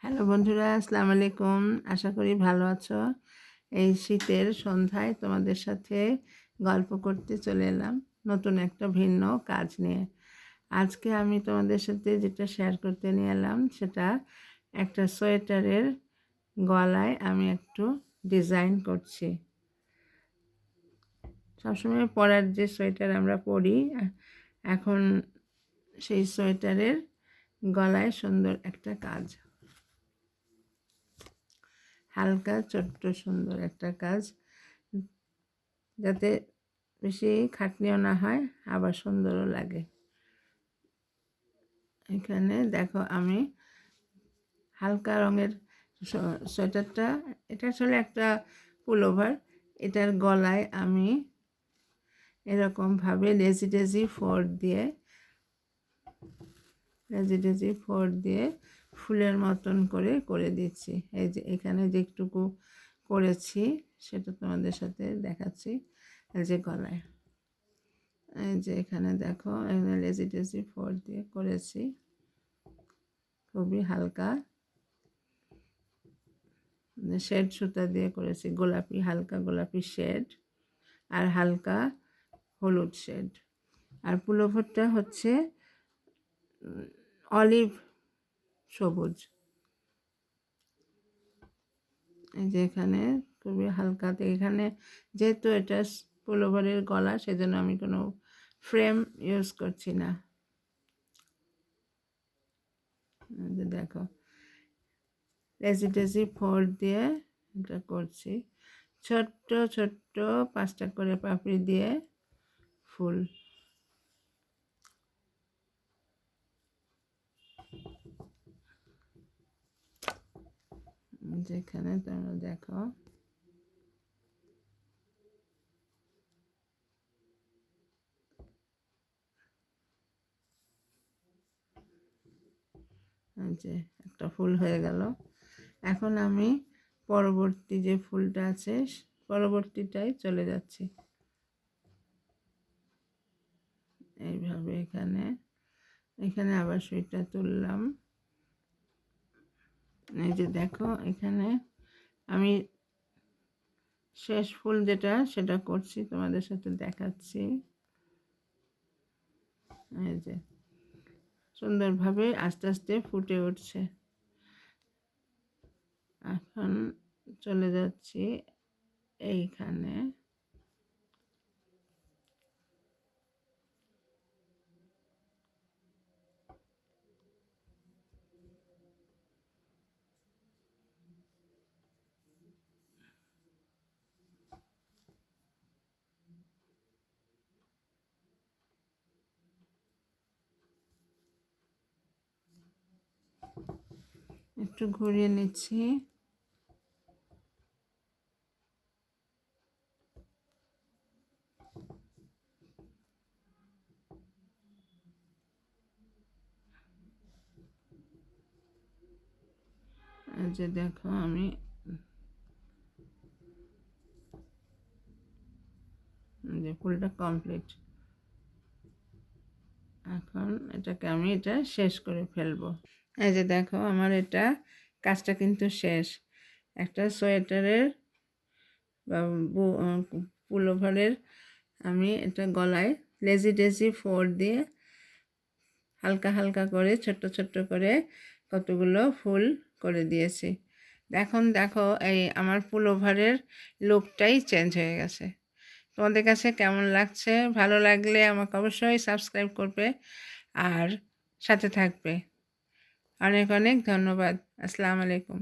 Hello বন্ধুরা, আসসালামু আলাইকুম। আশা করি ভালো আছো। এই শীতের সন্ধ্যায় তোমাদের সাথে গল্প করতে চলে এলাম নতুন একটা ভিন্ন কাজ নিয়ে। আজকে আমি তোমাদের সাথে যেটা শেয়ার করতে নিয়ে এলাম সেটা একটা সোয়েটারের গলায় আমি একটু ডিজাইন করছি। সবসময় পরার যে সোয়েটার আমরা পরি, এখন সেই সোয়েটারের গলায় সুন্দর একটা কাজ, হালকা ছোট্ট সুন্দর একটা কাজ, যাতে বেশি খাটনিও না হয় আবার সুন্দরও লাগে। এখানে দেখো আমি হালকা রঙের সোয়েটারটা, এটা আসলে একটা পুলোভার। এটার গলায় আমি এরকমভাবে লেজি ডেজি ফোর দিয়ে ফুলের মতন করে দিচ্ছি। এই যে এখানে যেটুকু করেছি সেটা তোমাদের সাথে দেখাচ্ছি। এই যে গলায়, এই যে এখানে দেখো, এখানে লেজি ডেজি ফোর দিয়ে করেছি, খুবই হালকা শেড সুতা দিয়ে করেছি, গোলাপি, হালকা গোলাপি শেড আর হালকা হলুদ শেড। আর পুলোভারটা হচ্ছে অলিভ সবুজ। এই যে এখানে খুবই হালকাতে, এখানে যেহেতু এটা পুলোভারের গলা সেজন্য আমি কোনো ফ্রেম ইউজ করছি না। যে দেখো লেজি ডেজি ফোর দিয়ে এটা করছি, ছোট্ট ছোট্ট 5টা করে পাপড়ি দিয়ে ফুল। যেখানে তোমরা দেখো যে একটা ফুল হয়ে গেল। এখন আমি পরবর্তী যে ফুলটা আছে পরবর্তীটাই চলে যাচ্ছি। এইভাবে এখানে এখানে আবার সুইটা তুললাম। এই যে দেখো এখানে আমি শেষ ফুল যেটা সেটা করছি, তোমাদের সাথে দেখাচ্ছি। এই যে সুন্দরভাবে আস্তে আস্তে ফুটে উঠছে। এখন চলে যাচ্ছি এইখানে, একটু ঘুরিয়ে নিচ্ছি। এই যে দেখো আমি যে ফুলটা কমপ্লিট। এখন এটাকে আমি এটা শেষ করে ফেলবো। এই যে দেখো আমার এটা কাজটা কিন্তু শেষ। একটা সোয়েটারের বা পুলোভারের আমি এটা গলায় লেজি ডেজি ফোর দিয়ে হালকা হালকা করে ছোট্ট ছোট্ট করে কতগুলো ফুল করে দিয়েছি। এখন দেখো এই আমার পুলোভারের লুকটাই চেঞ্জ হয়ে গেছে। তোমাদের কাছে কেমন লাগছে? ভালো লাগলে আমাকে অবশ্যই সাবস্ক্রাইব করবে আর সাথে থাকবে। অনেক অনেক ধন্যবাদ। আসসালামু আলাইকুম।